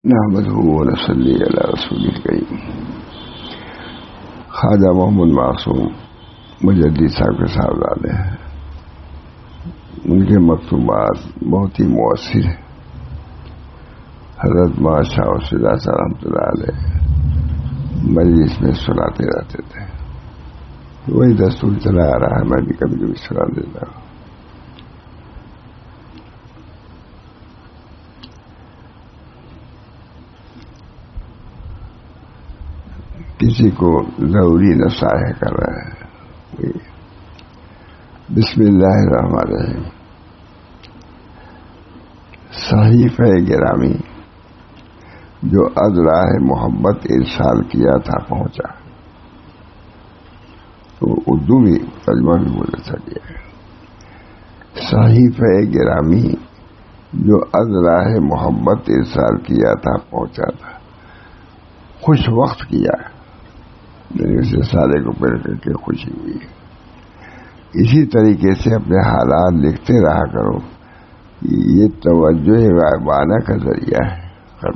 نحمده ونصلي على رسول الكريم. خواجہ محمد معصوم مجدد صاحب کے صاحبزادے ہیں. ان کے مکتوبات بہت ہی مؤثر ہیں. حضرت مولانا شاہ وسیع صاحب رحمۃ اللہ علیہ مجلس میں سناتے رہتے تھے. وہی دستور چلا آ رہا ہے، میں بھی کبھی کبھی سنا دیتا ہوں. کسی کو ضروری نصائح کر رہے ہیں. بسم اللہ الرحمن الرحیم. صحیفہ گرامی جو اذراہ محبت ارسال کیا تھا پہنچا. تو اردو بھی ترجمہ بھی بولنا چاہیے. صحیفہ گرامی جو اذراہ محبت ارسال کیا تھا پہنچا تھا. خوش وقت کیا، اسے سارے کو پڑھ کر کے خوشی ہوئی. اسی طریقے سے اپنے حالات لکھتے رہا کرو. یہ توجہ غائبانہ کا ذریعہ ہے.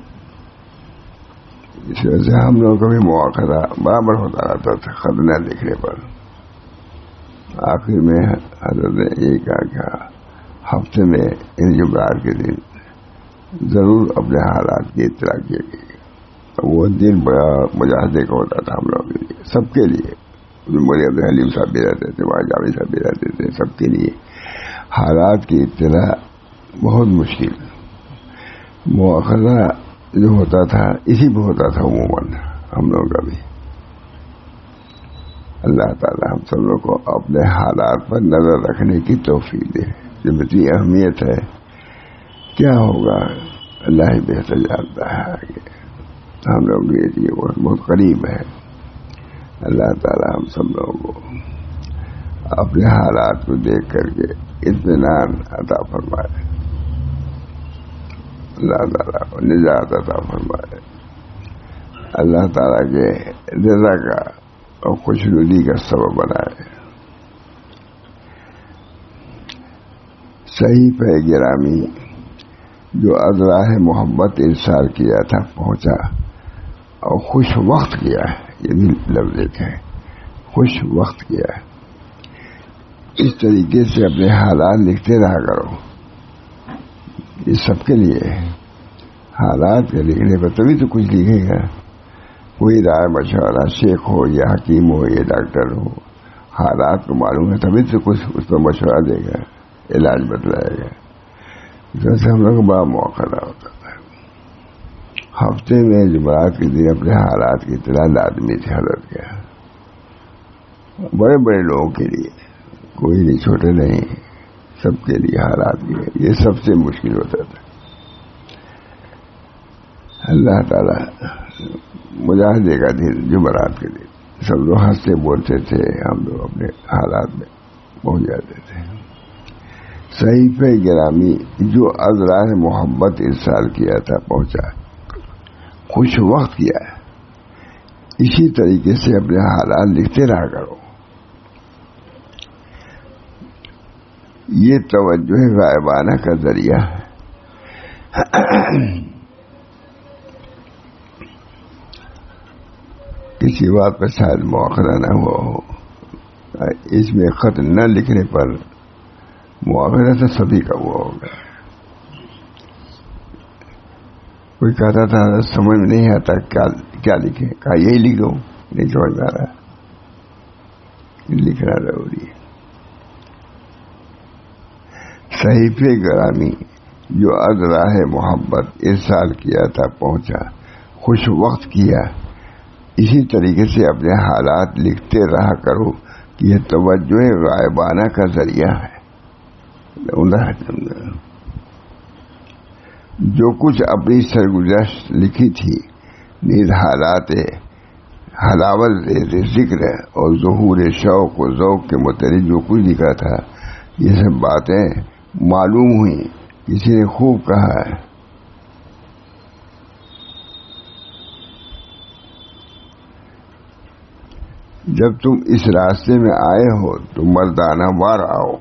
اس وجہ سے ہم لوگوں کو بھی مواخذہ برابر ہوتا رہتا تھا خط نہ لکھنے پر. آخر میں حضرت نے یہ کہا کہ ہفتے میں ان جمعرات کے دن ضرور اپنے حالات کی اطلاع کی گئی. وہ دن بڑا مجاہدے کا ہوتا تھا ہم لوگوں کے لیے، سب کے لیے. مولانا عبد الحلیم صاحب بھی رہتے تھے، وہاں جاوید صاحب بھی رہتے تھے. سب کے لیے حالات کی اطلاع بہت مشکل. مواخذہ جو ہوتا تھا اسی پہ ہوتا تھا عموماً ہم لوگوں کا بھی. اللہ تعالی ہم سب لوگ کو اپنے حالات پر نظر رکھنے کی توفیق دے. جو اتنی اہمیت ہے، کیا ہوگا اللہ ہی بہتر جانتا ہے. آگے ہم لوگ کے لیے بہت قریب ہے. اللہ تعالی ہم سب لوگوں کو اپنے حالات کو دیکھ کر کے اطمینان عطا فرمائے. اللہ تعالیٰ کو نجات عطا فرمائے. اللہ تعالیٰ کے رضا کا اور خوشنودی کا سبب بنائے. صحیفہ گرامی جو اذراہ محبت ارسال کیا تھا پہنچا اور خوش وقت کیا ہے. یہ بھی لفظ ایک ہے، خوش وقت کیا ہے. اس طریقے سے اپنے حالات لکھتے رہا کرو. یہ سب کے لیے ہے. حالات کے لکھنے پر تبھی تو کچھ لکھے گا. کوئی رائے مشورہ، شیخ ہو یا حکیم ہو یا ڈاکٹر ہو، حالات کو معلوم ہے تبھی تو کچھ اس پر مشورہ دے گا، علاج بتلائے گا. جیسے ہم لوگ بڑا موقع ہوتا تھا. ہفتے میں جمعرات کے دن اپنے حالات کی اطلاع لازمی تھی حضرت کے. بڑے بڑے لوگوں کے لیے، کوئی نہیں، چھوٹے نہیں، سب کے لیے حالات کے یہ سب سے مشکل ہوتا تھا. اللہ تعالی مجاہدے کا دن جمعرات کے دن سب لوگ ہنستے بولتے تھے، ہم لوگ اپنے حالات میں پہنچ جاتے تھے. صحیفہ گرامی جو اذراہ محبت ارسال کیا تھا پہنچا، خوش وقت کیا ہے. اسی طریقے سے اپنے حالات لکھتے رہا کرو. یہ توجہ غائبانہ کا ذریعہ ہے. کسی بات پر شاید مواخذہ نہ ہوا ہو. اس میں خط نہ لکھنے پر مواخذہ تو سبھی کا ہوا ہوگا. کوئی کہتا تھا سمجھ میں نہیں آتا کیا لکھیں، کہا یہی لکھو. نہیں سمجھ میں آ رہا، لکھنا ضروری ہے. صحیفہ گرامی جو اذراہ محبت ارسال کیا تھا پہنچا، خوش وقت کیا. اسی طریقے سے اپنے حالات لکھتے رہا کرو. یہ توجہ غائبانہ کا ذریعہ ہے. جو کچھ اپنی سرگزشت لکھی تھی، نیز حالات حلاوت ذکر اور ظہور شوق و ذوق کے متعلق جو کچھ لکھا تھا، یہ سب باتیں معلوم ہوئی. کسی نے خوب کہا ہے، جب تم اس راستے میں آئے ہو تو مردانہ وار آؤ.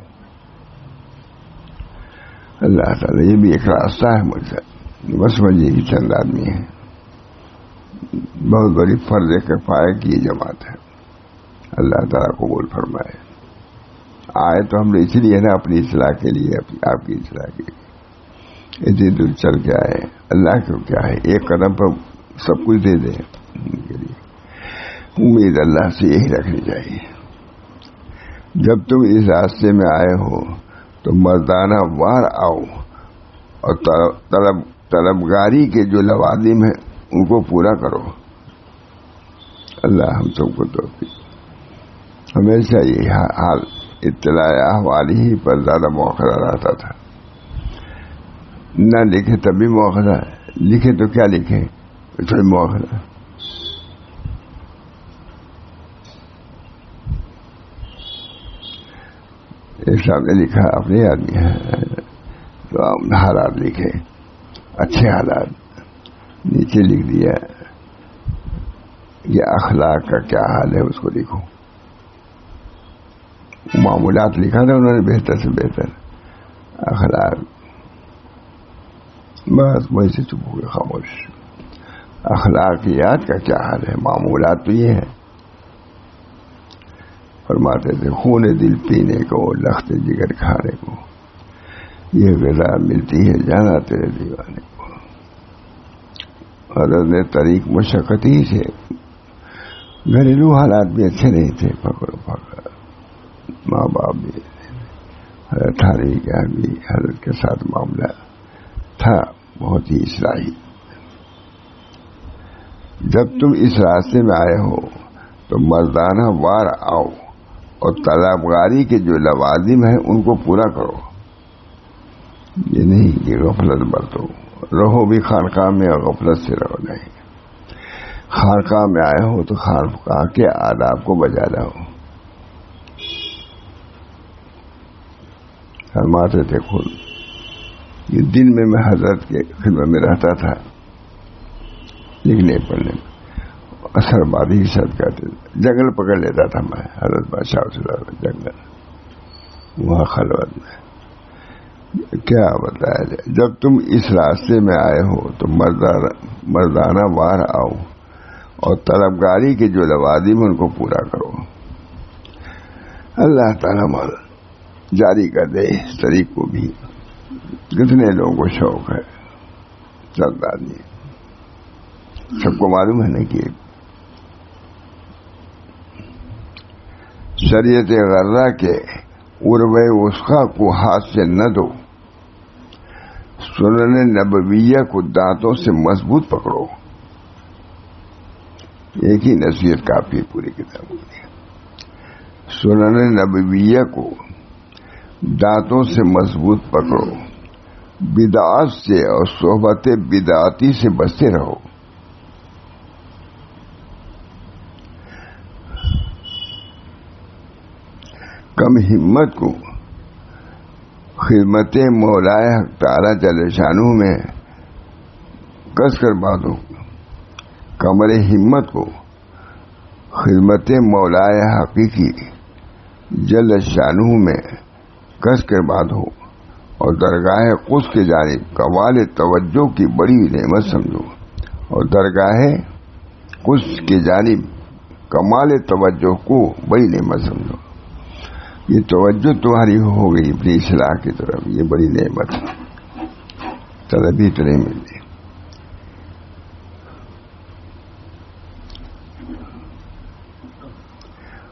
اللہ تعالیٰ یہ بھی ایک راستہ ہے مجھ سے. بس سمجھیے کہ چند آدمی ہیں، بہت بڑی فرض کفایہ کی جماعت ہے. اللہ تعالیٰ قبول فرمائے. آئے تو ہم نے اس لیے نا اپنی اصلاح کے لیے، آپ کی اصلاح کے لیے اتنی دور چل کے آئے. اللہ کو کیا ہے، ایک قدم پر سب کچھ دے دے کے لیے. امید اللہ سے یہی رکھنی چاہیے. جب تم اس راستے میں آئے ہو تو مردانہ وار آؤ اور طلبگاری کے جو لوازم ہیں ان کو پورا کرو. اللہ ہم سب کو توفیق. ہمیشہ یہ حال اطلاع احوالی ہی پر زیادہ مؤخرہ رہتا تھا. نہ لکھے تب بھی مؤخرہ، لکھے تو کیا لکھے، تھوڑی مؤخرہ. ایک صاحب نے لکھا، اپنے آدمی ہے تو حالات لکھے، اچھے حالات. نیچے لکھ دیا یہ اخلاق کا کیا حال ہے، اس کو لکھو. معمولات لکھا تھا انہوں نے، بہتر سے بہتر اخلاق. بس وہیں سے چپ ہو گئے، خاموش. اخلاقیات کا کیا حال ہے، معمولات تو یہ ہے. فرماتے تھے خون دل پینے کو، لخت جگر کھانے کو، یہ غذا ملتی ہے جانا تیرے دیوانے کو. حضرت نے طریق مشقتی سے، گھریلو حالات بھی اچھے نہیں تھے، پکڑو پکڑ، ماں باپ بھی، حضرت تھاری کا بھی حضرت کے ساتھ معاملہ تھا بہت ہی اصلاحی. جب تم اس راستے میں آئے ہو تو مردانہ وار آؤ اور طلبگاری کے جو لوازم ہیں ان کو پورا کرو. یہ نہیں کہ غفلت برتو، رہو بھی خانقاہ میں اور غفلت سے رہو نہیں. خانقاہ میں آئے ہو تو خانقاہ کے آداب کو بجا لاؤ. فرماتے تھے خود یہ دن میں حضرت کے خدمت میں رہتا تھا، لکھنے پڑھنے میں اثر بادی ہی سب کہتے تھے. جنگل پکڑ لیتا تھا میں، حضرت بادشاہ سے جنگل، وہاں خلوت میں. کیا بتایا جائے، جب تم اس راستے میں آئے ہو تو مردانہ وار آؤ اور طلبگاری کے جو لوازم ان کو پورا کرو. اللہ تعالیٰ جاری کر دے اس طریق کو بھی. کتنے لوگوں کو شوق ہے، چند آدمی، سب کو معلوم ہے نا کہ شریعت غرہ کے عروہ وثقی کو ہاتھ سے نہ دو، سنن نبویہ کو دانتوں سے مضبوط پکڑو. ایک ہی نصیحت کافی پوری کتاب ہوتی ہے. سنن نبویہ کو دانتوں سے مضبوط پکڑو، بدعات سے اور صحبت بدعاتی سے بچتے رہو. کم ہمت کو خدمت مولائے حق تعالی جل شانہ میں کس کر باندھو. کمر ہمت کو خدمت مولائے حقیقی جل شانہ میں کس کر باندھو اور درگاہ قدس کی جانب کمال توجہ کی بڑی نعمت سمجھو. اور درگاہ قدس کی جانب کمال توجہ کو بڑی نعمت سمجھو. یہ توجہ تمہاری ہو گئی اپنی اصلاح کی طرف، یہ بڑی نعمت ہے، طلبی تو نہیں ملتی.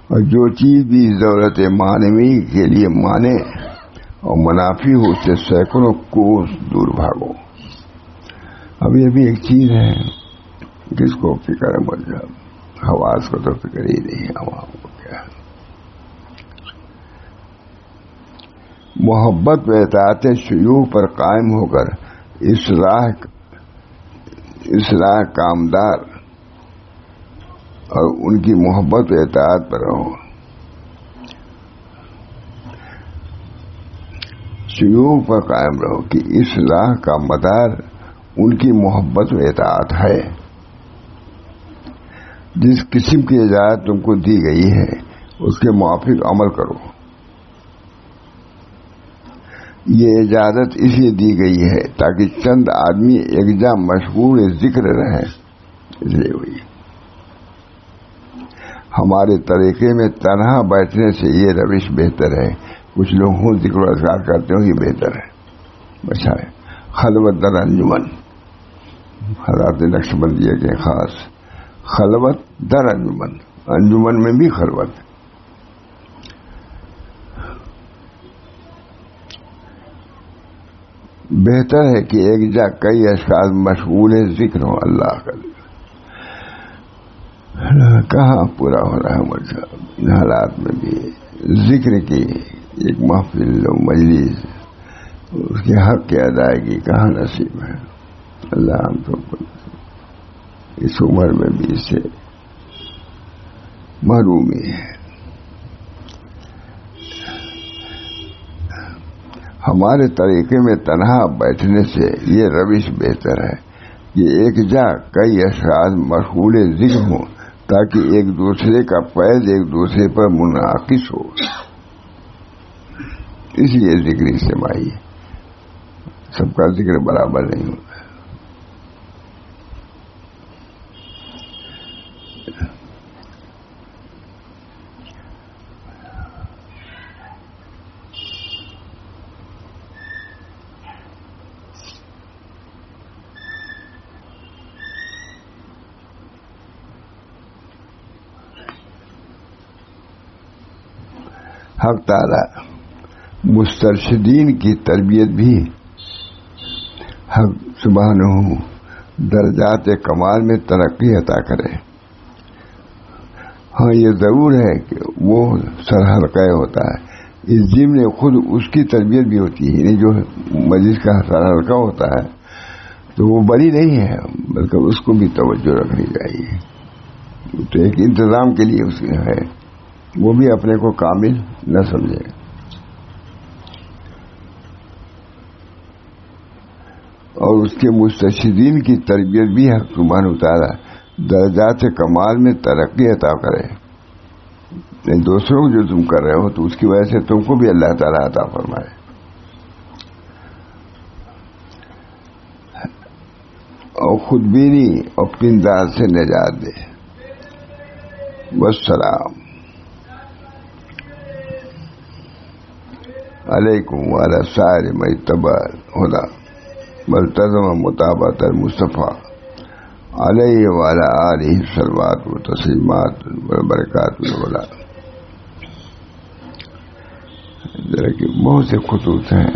اور جو چیز بھی ضرورت معنوی کے لیے مانے اور منافی ہو اس سے سینکڑوں کوس دور بھاگو. اب یہ بھی ایک چیز ہے، کس کو فکر ہے مجھے، حواس کو تو فکر ہی نہیں ہے، عوام کو کیا ہے. محبت و اطاعت شیوخ پر قائم ہو کر اصلاح کامدار اور ان کی محبت و اطاعت پر رہو. شیوخ پر قائم رہو کہ اصلاح کا مدار ان کی محبت و اطاعت ہے. جس قسم کی اجازت تم کو دی گئی ہے اس کے موافق عمل کرو. یہ اجازت اس لیے دی گئی ہے تاکہ چند آدمی یکجا مشغول ذکر رہیں، اس لیے ہوئی۔ ہمارے طریقے میں تنہا بیٹھنے سے یہ روش بہتر ہے، کچھ لوگ ہوں ذکر و اذکار کرتے ہوں، یہ بہتر ہے۔ اچھا ہے خلوت در انجمن، حضرات نقشبندیہ کے خاص خلوت در انجمن، انجمن میں بھی خلوت۔ بہتر ہے کہ ایک جا کئی اشخاص مشغول ذکر ہوں اللہ کا ذکر۔ کہاں پورا ہو رہا ہے مجھے ان حالات میں بھی ذکر کی ایک محفل و مجلس، اس کے حق کی ادائیگی کہاں نصیب ہے؟ اللہ ہم سب کو اس عمر میں بھی اس سے محرومی ہے۔ ہمارے طریقے میں تنہا بیٹھنے سے یہ روش بہتر ہے کہ ایک جا کئی اشخاص مشغول ذکر ہوں تاکہ ایک دوسرے کا فیض ایک دوسرے پر منعکس ہو، اس لیے ذکر اجتماعی ہے، سب کا ذکر برابر نہیں ہوتا۔ حق تعالی مسترشدین کی تربیت بھی حق سبحانہ درجات کمال میں ترقی عطا کرے۔ ہاں یہ ضرور ہے کہ وہ سر حلقہ ہوتا ہے، اس ضمن خود اس کی تربیت بھی ہوتی ہے، یعنی جو مجلس کا سر حلقہ ہوتا ہے تو وہ بڑی نہیں ہے، بلکہ اس کو بھی توجہ رکھنی چاہیے، تو ایک انتظام کے لیے اس ہے، وہ بھی اپنے کو کامل نہ سمجھے۔ اور اس کے مستشدین کی تربیت بھی حق سبحانہ تعالیٰ درجات کمال میں ترقی عطا کرے۔ دوسروں کو جو تم کر رہے ہو تو اس کی وجہ سے تم کو بھی اللہ تعالیٰ عطا فرمائے۔ اور خود بینی اور پندار سے نجات دے۔ والسلام علیکم وعلی سائر من اتبع الہدی والتزم مطابقۃ المصطفیٰ علیہ وعلی آلہ صلوات و تسلیمات و برکات العلا۔ بہت سے خطوط ہیں،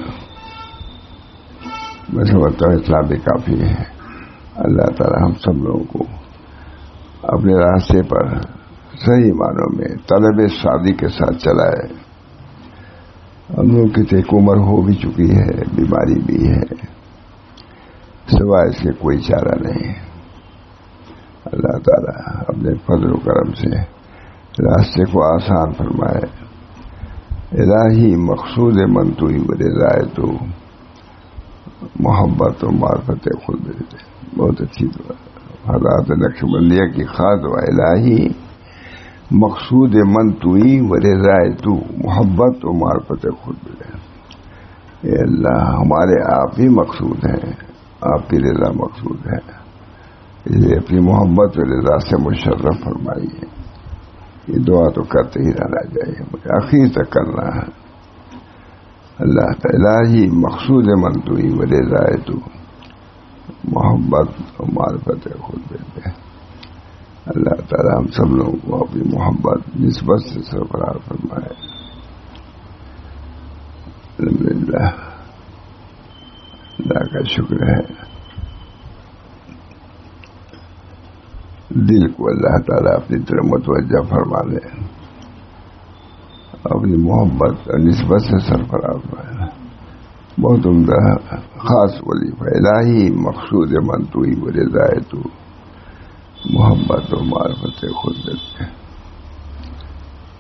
میں سمجھتا ہوں اتنا بھی کافی ہے۔ اللہ تعالی ہم سب لوگوں کو اپنے راستے پر صحیح معنوں میں طلب شادی کے ساتھ چلائے۔ ہم لوگ کی ایک عمر ہو بھی چکی ہے، بیماری بھی ہے، سوائے اس کے کوئی چارہ نہیں۔ اللہ تعالیٰ اپنے فضل و کرم سے راستے کو آسان فرمائے۔ الہی مقصود من تو ہی رضائے تو محبت و معرفت خود دے۔ بہت اچھی دعا حضرات نقشبندیہ کی خاص دعا، الہی مقصود من تو ہی رضائے تو محبت و معرفت خود دے۔ اے اللہ ہمارے آپ ہی مقصود ہیں، آپ کی رضا مقصود ہے، اس لیے اپنی محبت و رضا سے مشرف فرمائیے۔ یہ دعا تو کرتے ہی رہنا چاہیے، مجھے آخر تک کرنا ہے۔ اللہ تعالی مقصود من تو ہی رضائے تو محبت و معرفت خود دے۔ اللہ تعالی ہم سب لوگوں کو اپنی محبت نسبت سے سرفراز فرمائے۔ الحمدللہ، اللہ کا شکر ہے، دل کو اللہ تعالیٰ اپنی طرف متوجہ فرما دے، اپنی محبت اور نسبت سے سرفراز فرمائے۔ بہت عمدہ خاص وظیفہ، الہی مقصود من تو ہی رضائے تو محبت و معرفت خود دیتے۔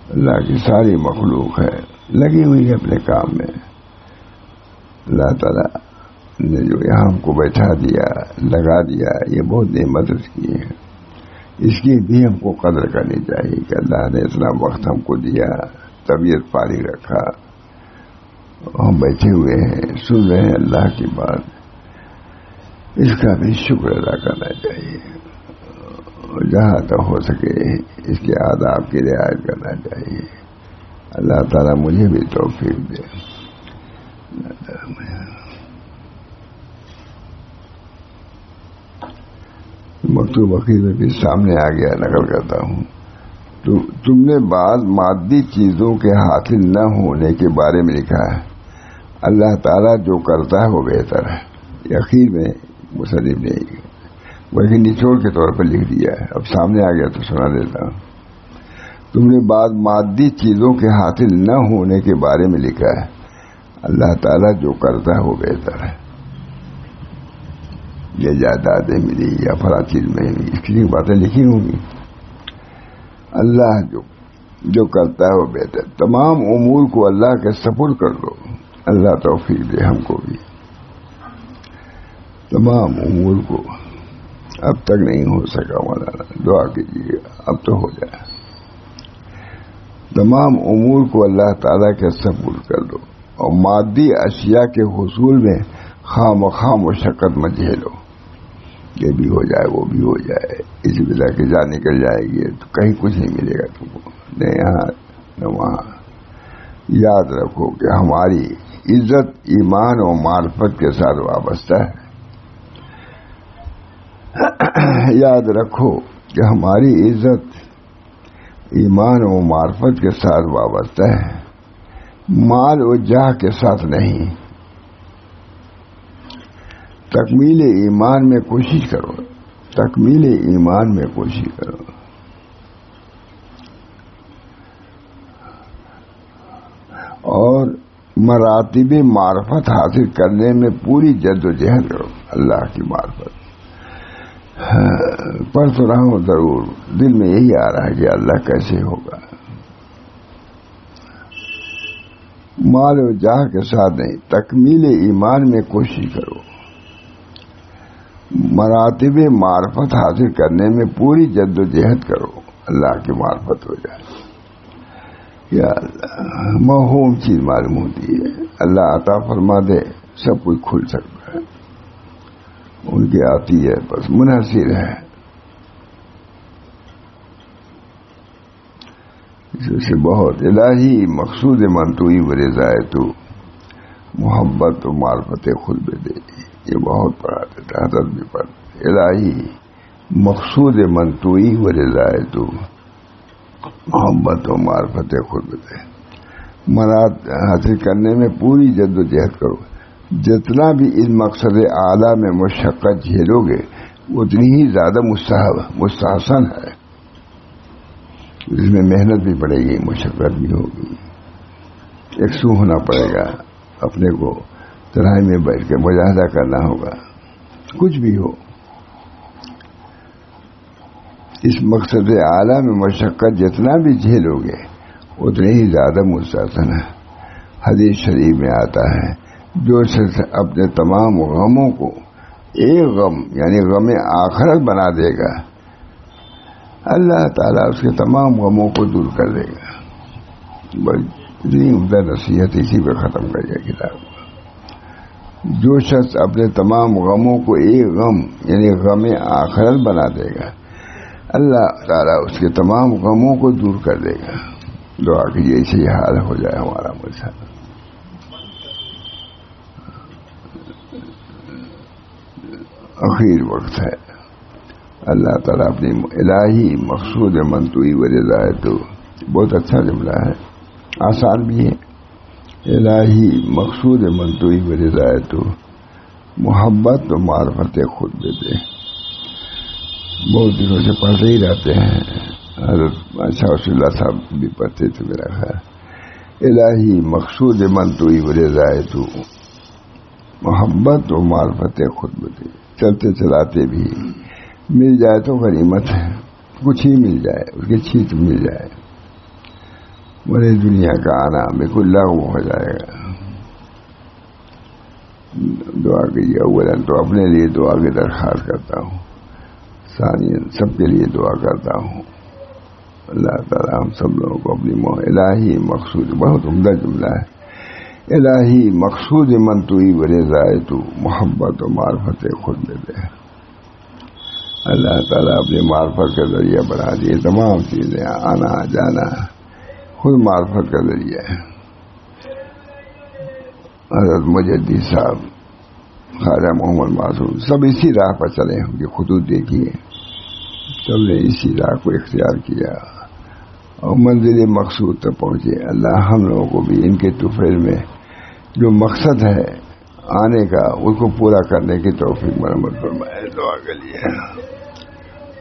اللہ کی ساری مخلوق ہے لگی ہوئی ہے اپنے کام میں۔ اللہ تعالیٰ نے جو یہاں ہم کو بیٹھا دیا، لگا دیا، یہ بہت نعمت اس کی ہے، اس کی بھی ہم کو قدر کرنی چاہیے کہ اللہ نے اتنا وقت ہم کو دیا، طبیعت فارغ رکھا، ہم بیٹھے ہوئے ہیں سن رہے ہیں اللہ کی بات، اس کا بھی شکر ادا کرنا چاہیے، جہاں تک ہو سکے اس کے آداب کی رعایت کرنا چاہیے۔ اللہ تعالیٰ مجھے بھی توفیق دے۔ مکتوب اخیر میں بھی سامنے آ گیا، نقل کرتا ہوں۔ تم نے بعض مادی چیزوں کے حاصل نہ ہونے کے بارے میں لکھا ہے، اللہ تعالیٰ جو کرتا ہے وہ بہتر ہے۔ یہ اخیر میں مصنف نے وہی نچوڑ کے طور پر لکھ دیا ہے، اب سامنے آ گیا تو سنا دیتا ہوں۔ تم نے بعض مادی چیزوں کے حاصل نہ ہونے کے بارے میں لکھا ہے، اللہ تعالیٰ جو کرتا ہے وہ بہتر ہے۔ یہ جائیدادیں ملی یا فلاں چیز میں اس کی باتیں لکھی ہوں گی۔ اللہ جو کرتا ہے وہ بہتر، تمام امور کو اللہ کے سپرد کر دو۔ اللہ توفیق دے ہم کو بھی، تمام امور کو۔ اب تک نہیں ہو سکا مولانا، دعا کیجیے اب تو ہو جائے۔ تمام امور کو اللہ تعالیٰ کے سپرد کر دو، اور مادی اشیاء کے حصول میں خواہ مشقت مت جھیلو۔ یہ بھی ہو جائے وہ بھی ہو جائے، اس بلا کے جان نکل جائے گی تو کہیں کچھ نہیں ملے گا تم کو، نہ یہاں نہ وہاں۔ یاد رکھو کہ ہماری عزت ایمان اور معرفت کے ساتھ وابستہ ہے۔ یاد رکھو کہ ہماری عزت ایمان و معرفت کے ساتھ وابستہ ہے، مال و جاہ کے ساتھ نہیں۔ تکمیل ایمان میں کوشش کرو، تکمیل ایمان میں کوشش کرو۔ اور مراتب معرفت حاصل کرنے میں پوری جد و جہد کرو۔ اللہ کی معرفت پڑھ تو رہا ہوں، ضرور دل میں یہی آ رہا ہے کہ اللہ کیسے ہوگا۔ مال و جاہ کے ساتھ نہیں، تکمیل ایمان میں کوشش کرو، مراتب معرفت حاصل کرنے میں پوری جد و جہد کرو، اللہ کی معرفت ہو جائے۔ یا اللہ، موہوم چیز معلوم ہوتی ہے، اللہ عطا فرما دے سب کچھ کھل سکتا ہے، ان کی آتی ہے، بس منحصر ہے۔ اس سے بہت الہی مقصود منتوئی و رضائے تو محبت و معرفت خود بے دے، یہ بہت پڑھاتے تھے، حضرت بھی پڑھتے۔ الہی مقصود منتوئی و رضائے تو محبت و معرفت خود بے دے، مراد حاصل کرنے میں پوری جد و جہد کرو۔ جتنا بھی اس مقصد اعلیٰ میں مشقت جھیلو گے اتنی ہی زیادہ مستحسن ہے، اس میں محنت بھی پڑے گی، مشقت بھی ہوگی، یکسو ہونا پڑے گا، اپنے کو تنہائی میں بیٹھ کے مجاہدہ کرنا ہوگا، کچھ بھی ہو۔ اس مقصد اعلیٰ میں مشقت جتنا بھی جھیلو گے اتنے ہی زیادہ مستحسن ہے۔ حدیث شریف میں آتا ہے، جو شخص اپنے تمام غموں کو ایک غم یعنی غم آخرت بنا دے گا، اللہ تعالیٰ اس کے تمام غموں کو دور کر دے گا۔ بڑی اتنی عمدہ نصیحت اسی پہ ختم کر گیا کتاب۔ جو شخص اپنے تمام غموں کو ایک غم یعنی غم آخرت بنا دے گا، اللہ تعالیٰ اس کے تمام غموں کو دور کر دے گا۔ دعا کیجیے اسے یہ حال ہو جائے ہمارا مسئلہ۔ اخیر وقت ہے، اللہ تعالیٰ اپنی الہی مقصود منتوئی و رضائے تو، بہت اچھا جملہ ہے، آسان بھی ہے۔ الہی مقصود منتوئی و رضائے تو محبت و معرفت خود بے دے، بہت دنوں سے پڑھتے ہی رہتے ہیں، حضرت شاہ رسول اللہ صاحب بھی پڑھتے تھے میرا خیال۔ الہی مقصود منتوئی و رضائے تو محبت و معرفت خود بے دے، چلتے چلاتے بھی مل جائے تو غنیمت ہے، کچھ ہی مل جائے، اس کی چیز مل جائے، بڑے دنیا کا آنا بالکل لاغو ہو جائے گا۔ دعا کیجیے، اولاً تو اپنے لیے دعا کی درخواست کرتا ہوں، ثانیاً سب کے لیے دعا کرتا ہوں۔ اللہ تعالیٰ ہم سب لوگوں کو اپنی الہی مقصود، بہت عمدہ جملہ ہے، الہی مقصود من توئی و رضائے تو، محبت و معرفت خود دے دے۔ اللہ تعالیٰ اپنی معرفت کا ذریعہ بنا دیے تمام چیزیں، آنا جانا خود معرفت کا ذریعہ ہے۔ حضرت مجدد صاحب، خواجہ محمد معصوم، سب اسی راہ پر چلے، ان کے خطوط دیکھیے، سب نے اسی راہ کو اختیار کیا اور منزل مقصود تک پہنچے۔ اللہ ہم لوگوں کو بھی ان کے طفیل میں جو مقصد ہے آنے کا، اس کو پورا کرنے کی توفیق مرحمت فرمائے۔ دعا کے لیے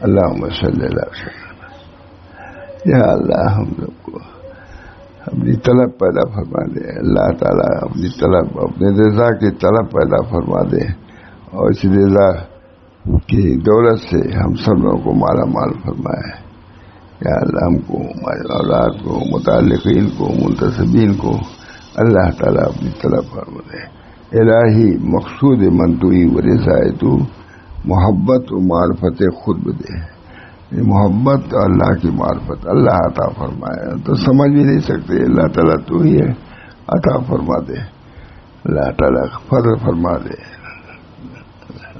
اللہم صلی اللہ علیہ وسلم۔ یا اللہ ہم لوگ کو اپنی طلب پیدا فرما دے، اللہ تعالیٰ اپنی طلب، اپنے رضا کی طلب پیدا فرما دے، اور اس رضا کی دولت سے ہم سب لوگوں کو مالا مال فرمائے۔ یا اللہ ہم کو، ہمارے اولاد کو، متعلقین کو، منتسبین کو اللہ تعالیٰ اپنی طلب فرما دے۔ الہی مقصود من توئی و رضائے تو، محبت و معرفت خود دے۔ محبت اللہ کی معرفت اللہ عطا فرمائے، تو سمجھ بھی نہیں سکتے، اللہ تعالیٰ تو ہی ہے، عطا فرما دے، اللہ تعالیٰ فضل فرما دے۔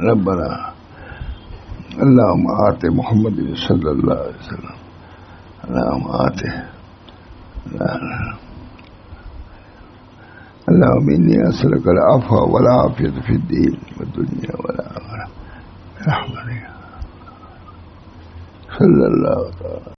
ربنا اللہم آتے محمد صلی اللہ علیہ وسلم، اللہم آتے اللہم انی اسألک العفو والعافیۃ فی الدین والدنیا والآخرہ برحمتک صلی اللہ تعالی